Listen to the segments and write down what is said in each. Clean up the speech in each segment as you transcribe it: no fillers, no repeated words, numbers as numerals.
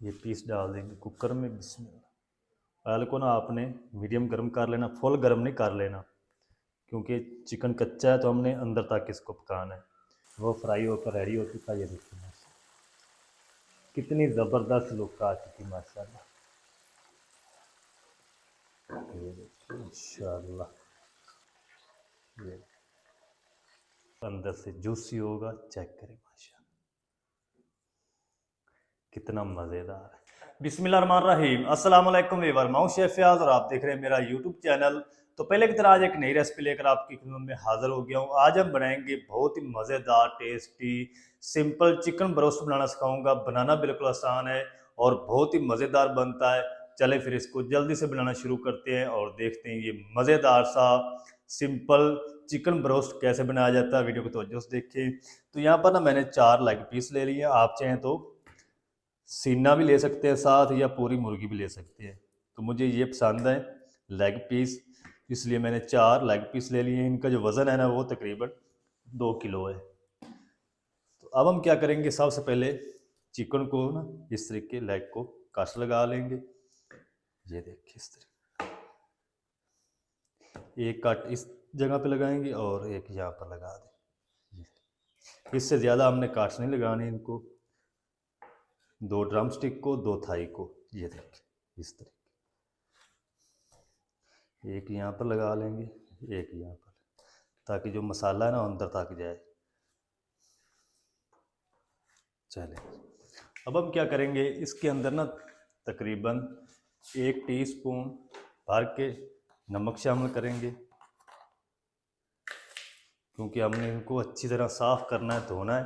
ये पीस डाल देंगे कुकर में। बिस्मिल्लाह। ऑयल को ना आपने मीडियम गर्म कर लेना, फुल गर्म नहीं कर लेना, क्योंकि चिकन कच्चा है तो हमने अंदर तक इसको पकाना है। वो फ्राई होकर रेडी हो चुका है। ये देखिए कितनी ज़बरदस्त लुक आ चुकी माशाल्लाह। ये देखिए इंशाल्लाह ये अंदर से जूसी होगा, चेक करें माशाल्लाह कितना मज़ेदार है। बिस्मिल्लाहिर्रहमानिर्रहीम। अस्सलाम वालेकुम वीवर, मैं हूं शेफ फयाज और आप देख रहे हैं मेरा यूट्यूब चैनल। तो पहले की तरह आज एक नई रेसिपी लेकर आपकी खिदमत में हाजिर हो गया हूं। आज हम बनाएंगे बहुत ही मज़ेदार टेस्टी सिंपल चिकन ब्रोस्ट बनाना सिखाऊंगा। बनाना बिल्कुल आसान है और बहुत ही मज़ेदार बनता है। चले फिर इसको जल्दी से बनाना शुरू करते हैं और देखते हैं ये मज़ेदार सा सिंपल चिकन ब्रोस्ट कैसे बनाया जाता है। वीडियो को तवज्जो से देखें। तो यहाँ पर ना मैंने 4 लेग पीस ले लिए। आप चाहें तो सीना भी ले सकते हैं साथ, या पूरी मुर्गी भी ले सकते हैं। तो मुझे ये पसंद है लेग पीस, इसलिए मैंने 4 लेग पीस ले लिए हैं। इनका जो वज़न है ना वो तकरीबन 2 किलो है। तो अब हम क्या करेंगे, सबसे पहले चिकन को ना इस तरीके लेग को कस लगा लेंगे। ये देखिए इस तरीके, एक कट इस जगह पे लगाएंगे और एक यहाँ पर लगा दें। इससे ज़्यादा हमने काट नहीं लगाने इनको। 2 ड्रम स्टिक को, 2 थाई को, ये देखिए इस तरीके, एक यहाँ पर लगा लेंगे, एक यहाँ पर, ताकि जो मसाला है ना अंदर तक जाए। चले अब हम क्या करेंगे, इसके अंदर ना तकरीबन 1 टीस्पून भर के नमक शामिल करेंगे, क्योंकि हमने इनको अच्छी तरह साफ़ करना है, धोना है।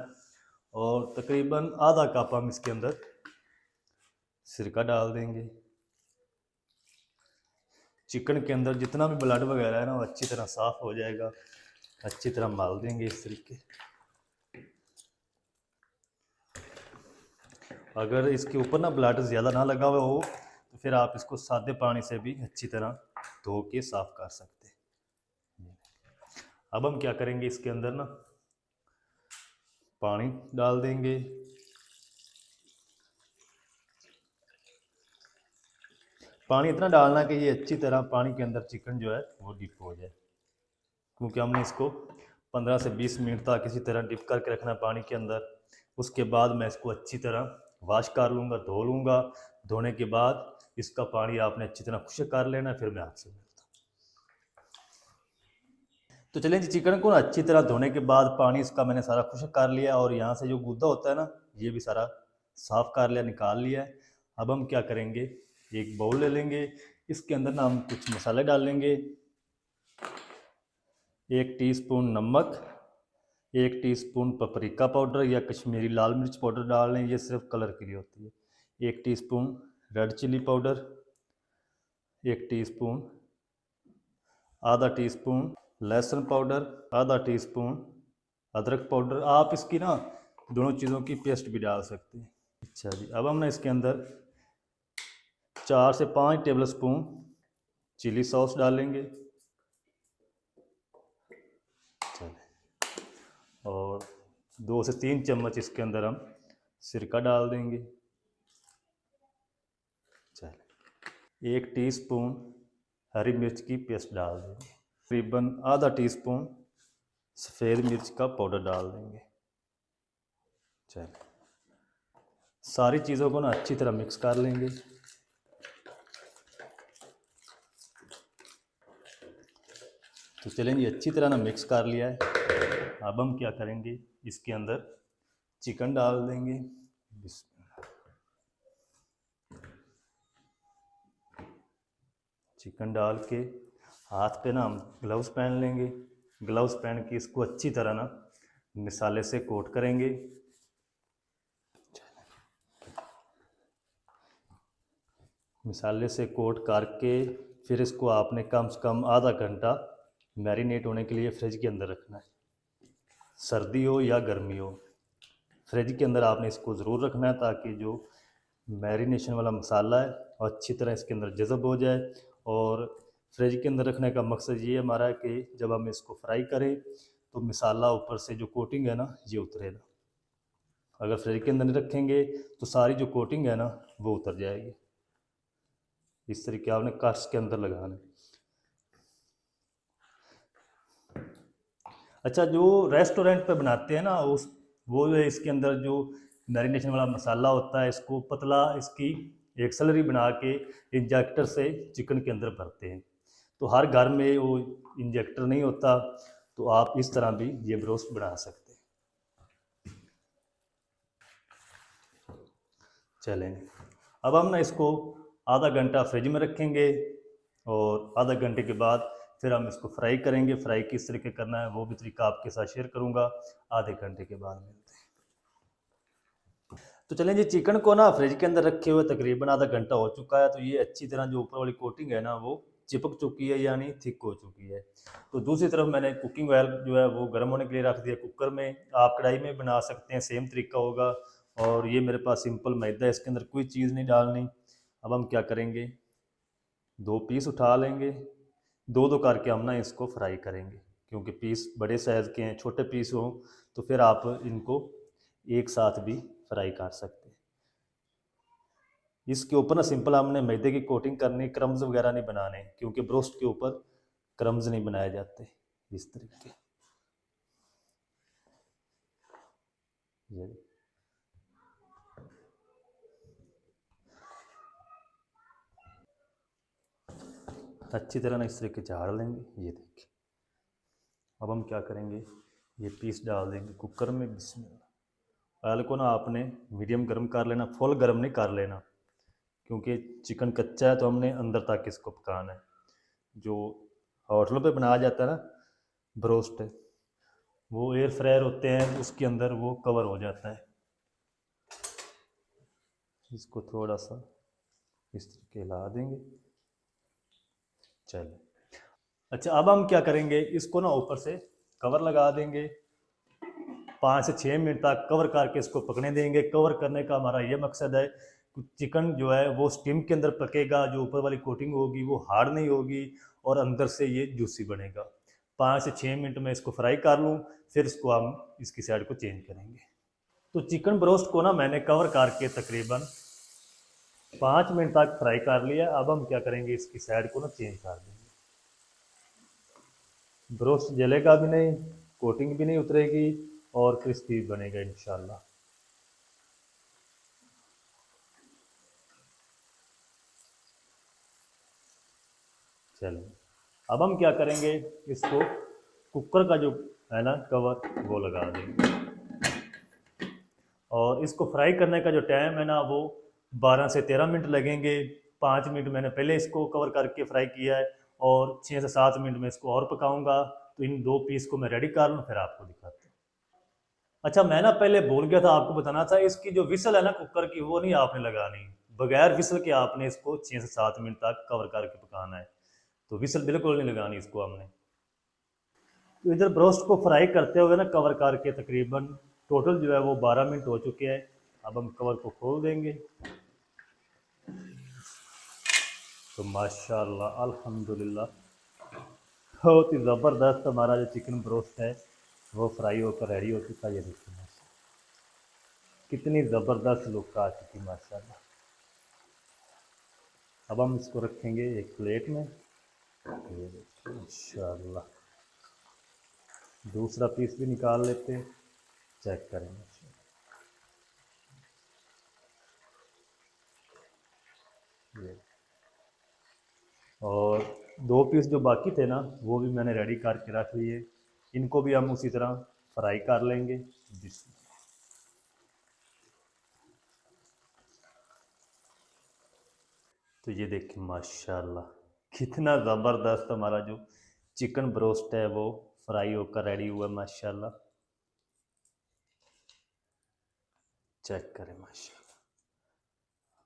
और तकरीबन आधा कप हम इसके अंदर सिरका डाल देंगे। चिकन के अंदर जितना भी ब्लड वगैरह है ना वो अच्छी तरह साफ़ हो जाएगा। अच्छी तरह मल देंगे इस तरीके। अगर इसके ऊपर ना ब्लड ज़्यादा ना लगा हुआ हो तो फिर आप इसको सादे पानी से भी अच्छी तरह धो के साफ़ कर सकते हैं। अब हम क्या करेंगे, इसके अंदर ना पानी डाल देंगे। पानी इतना डालना कि ये अच्छी तरह पानी के अंदर चिकन जो है वो डिप हो जाए, क्योंकि हमने इसको 15 से 20 मिनट तक किसी तरह डिप करके रखना पानी के अंदर। उसके बाद मैं इसको अच्छी तरह वॉश कर लूँगा, धो लूँगा। धोने के बाद इसका पानी आपने अच्छी तरह खुश्क कर लेना, फिर मैं आपसे मिलता हूँ। तो चलें जी, चिकन को ना अच्छी तरह धोने के बाद पानी इसका मैंने सारा खुश्क कर लिया, और यहाँ से जो गूदा होता है ना ये भी सारा साफ़ कर लिया, निकाल लिया है। अब हम क्या करेंगे, एक बाउल ले लेंगे। इसके अंदर ना हम कुछ मसाले डाल लेंगे। 1 टीस्पून नमक, 1 टीस्पून पपरिका पाउडर या कश्मीरी लाल मिर्च पाउडर डाल लें, ये सिर्फ कलर के लिए होती है। 1 teaspoon red chilli powder, 1 teaspoon, आधा टीस्पून लहसुन पाउडर, आधा टीस्पून अदरक पाउडर। आप इसकी ना दोनों चीज़ों की पेस्ट भी डाल सकते हैं। अच्छा जी, अब हम ना इसके अंदर 4 से 5 टेबल स्पून चिली सॉस डालेंगे। और 2 से 3 चम्मच इसके अंदर हम सिरका डाल देंगे। चलिए 1 टीस्पून हरी मिर्च की पेस्ट डाल देंगे। तकरीबन आधा टीस्पून सफ़ेद मिर्च का पाउडर डाल देंगे। चलिए सारी चीज़ों को ना अच्छी तरह मिक्स कर लेंगे। तो चलें जी, अच्छी तरह ना मिक्स कर लिया है। अब हम क्या करेंगे, इसके अंदर चिकन डाल देंगे। चिकन डाल के हाथ पे ना हम ग्लव्स पहन लेंगे। ग्लव्स पहन के इसको अच्छी तरह ना मसाले से कोट करेंगे। मसाले से कोट करके फिर इसको आपने कम से कम आधा घंटा मैरिनेट होने के लिए फ्रिज के अंदर रखना है। सर्दी हो या गर्मी हो, फ्रिज के अंदर आपने इसको ज़रूर रखना है, ताकि जो मैरिनेशन वाला मसाला है वो अच्छी तरह इसके अंदर जज़ब हो जाए। और फ्रिज के अंदर रखने का मकसद ये हमारा है कि जब हम इसको फ्राई करें तो मसाला ऊपर से जो कोटिंग है ना ये उतरेगा। अगर फ्रिज के अंदर नहीं रखेंगे तो सारी जो कोटिंग है ना वो उतर जाएगी। इस तरीके आपने कट्स के अंदर लगाना है। अच्छा, जो रेस्टोरेंट पे बनाते हैं ना उस वो जो है इसके अंदर जो मैरिनेशन वाला मसाला होता है, इसको पतला इसकी एक स्लरी बना के इंजेक्टर से चिकन के अंदर भरते हैं। तो हर घर में वो इंजेक्टर नहीं होता, तो आप इस तरह भी ये ब्रोस्ट बना सकते हैं। चलें, अब हम ना इसको आधा घंटा फ्रिज में रखेंगे और आधा घंटे के बाद फिर हम इसको फ्राई करेंगे। फ्राई किस तरीके करना है वो भी तरीका आपके साथ शेयर करूंगा। आधे घंटे के बाद मिलते हैं। तो चलें जी, चिकन को ना फ्रिज के अंदर रखे हुए तकरीबन आधा घंटा हो चुका है। तो ये अच्छी तरह जो ऊपर वाली कोटिंग है ना वो चिपक चुकी है, यानी थिक हो चुकी है। तो दूसरी तरफ मैंने कुकिंग ऑयल जो है वो गर्म होने के लिए रख दिया कुकर में। आप कढ़ाई में बना सकते हैं, सेम तरीका होगा। और ये मेरे पास सिंपल मैदा है, इसके अंदर कोई चीज़ नहीं डालनी। अब हम क्या करेंगे, 2 पीस उठा लेंगे, दो दो करके हम ना इसको फ्राई करेंगे। क्योंकि पीस बड़े साइज़ के हैं, छोटे पीस हों तो फिर आप इनको एक साथ भी फ्राई कर सकते हैं। इसके ऊपर ना सिंपल हमने मैदे की कोटिंग करनी, क्रम्स वगैरह नहीं बनाने, क्योंकि ब्रोस्ट के ऊपर क्रम्स नहीं बनाए जाते। इस तरीके ये अच्छी तरह ना इस तरीके झाड़ लेंगे। ये देखिए, अब हम क्या करेंगे, ये पीस डाल देंगे कुकर में। बिस्मिल्लाह। ऑयल को ना आपने मीडियम गर्म कर लेना, फुल गर्म नहीं कर लेना, क्योंकि चिकन कच्चा है तो हमने अंदर तक इसको पकाना है। जो होटलों पे बनाया जाता है ना ब्रोस्ट, वो एयर फ्रायर होते हैं, उसके अंदर वो कवर हो जाता है। इसको थोड़ा सा इस तरीके हिला देंगे। चलो, अच्छा, अब हम क्या करेंगे, इसको ना ऊपर से कवर लगा देंगे। 5 से 6 मिनट तक कवर करके इसको पकने देंगे। कवर करने का हमारा ये मकसद है कि चिकन जो है वो स्टीम के अंदर पकेगा, जो ऊपर वाली कोटिंग होगी वो हार्ड नहीं होगी और अंदर से ये जूसी बनेगा। 5 से 6 मिनट में इसको फ्राई कर लूँ, फिर इसको हम इसकी साइड को चेंज करेंगे। तो चिकन ब्रोस्ट को ना मैंने कवर करके तकरीबन 5 मिनट तक फ्राई कर लिया। अब हम क्या करेंगे, इसकी साइड को ना चेंज कर देंगे। ब्रोस्ट जलेगा भी नहीं, कोटिंग भी नहीं उतरेगी और क्रिस्पी बनेगा इंशाल्लाह। चलो, अब हम क्या करेंगे, इसको कुकर का जो है ना कवर वो लगा देंगे। और इसको फ्राई करने का जो टाइम है ना वो 12 से 13 मिनट लगेंगे। 5 मिनट मैंने पहले इसको कवर करके फ्राई किया है और 6 से 7 मिनट में इसको और पकाऊंगा। तो इन 2 पीस को मैं रेडी कर लूँ, फिर आपको दिखाता हूँ। अच्छा, मैं ना पहले भूल गया था आपको बताना था, इसकी जो विसल है ना कुकर की वो नहीं आपने लगानी। बगैर विसल के आपने इसको 6 से 7 मिनट तक कवर करके पकाना है। तो विसल बिल्कुल नहीं लगानी इसको हमने। तो इधर ब्रोस्ट को फ्राई करते हुए ना कवर करके तकरीबन टोटल जो है वो 12 मिनट हो चुके हैं। अब हम कवर को खोल देंगे। तो माशाल्लाह अल्हम्दुलिल्लाह बहुत ही ज़बरदस्त हमारा जो चिकन ब्रोस्ट है वो फ्राई होकर रेडी हो चुका है। ये देखिए माशाल्लाह कितनी ज़बरदस्त लुक आ चुकी माशाल्लाह। अब हम इसको रखेंगे एक प्लेट में। ये देखिए माशाल्लाह, दूसरा पीस भी निकाल लेते हैं, चेक करेंगे। ये और 2 पीस जो बाकी थे ना वो भी मैंने रेडी करके रख लिए। इनको भी हम उसी तरह फ्राई कर लेंगे। तो ये देखिए माशाल्लाह कितना ज़बरदस्त हमारा जो चिकन ब्रोस्ट है वो फ्राई होकर रेडी हुआ है माशाल्लाह। चेक करें माशाल्लाह,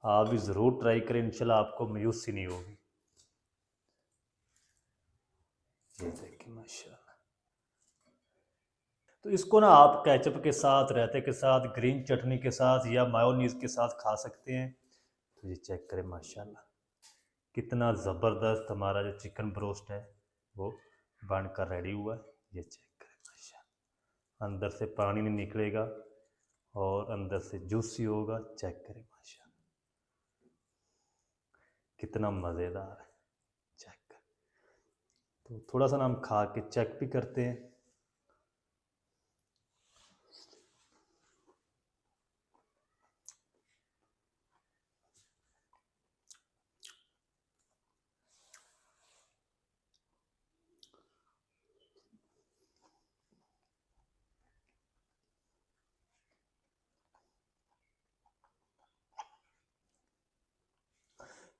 आप भी ज़रूर ट्राई करें, इंशाल्लाह आपको मायूसी नहीं होगी। ये देखिए माशाल्लाह। तो इसको ना आप केचप के साथ, रायते के साथ, ग्रीन चटनी के साथ या मायोनीज़ के साथ खा सकते हैं। तो ये चेक करें माशाल्लाह कितना ज़बरदस्त हमारा जो चिकन ब्रोस्ट है वो बनकर रेडी हुआ है। ये चेक करें माशाल्लाह, अंदर से पानी नहीं निकलेगा और अंदर से जूसी होगा। चेक करें माशा, कितना मज़ेदार है। चेक, तो थोड़ा सा ना हम खा के चेक भी करते हैं।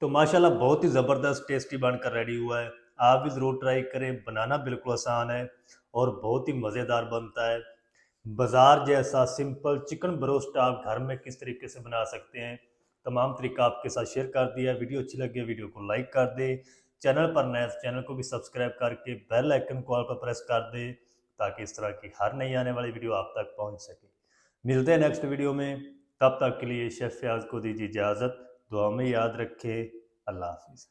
तो माशाल्लाह बहुत ही ज़बरदस्त टेस्टी बनकर रेडी हुआ है। आप भी ज़रूर ट्राई करें, बनाना बिल्कुल आसान है और बहुत ही मज़ेदार बनता है। बाज़ार जैसा सिंपल चिकन ब्रोस्ट आप घर में किस तरीके से बना सकते हैं, तमाम तरीका आपके साथ शेयर कर दिया। वीडियो अच्छी लगी है वीडियो को लाइक कर दे, चैनल पर नए चैनल को भी सब्सक्राइब करके बेल आइकन कॉल पर प्रेस कर दे, ताकि इस तरह की हर नई आने वाली वीडियो आप तक पहुंच सके। मिलते हैं नेक्स्ट वीडियो में, तब तक के लिए शेफ फयाज को दीजिए इजाज़त। दुआ में याद रखे। अल्लाह हाफिज़।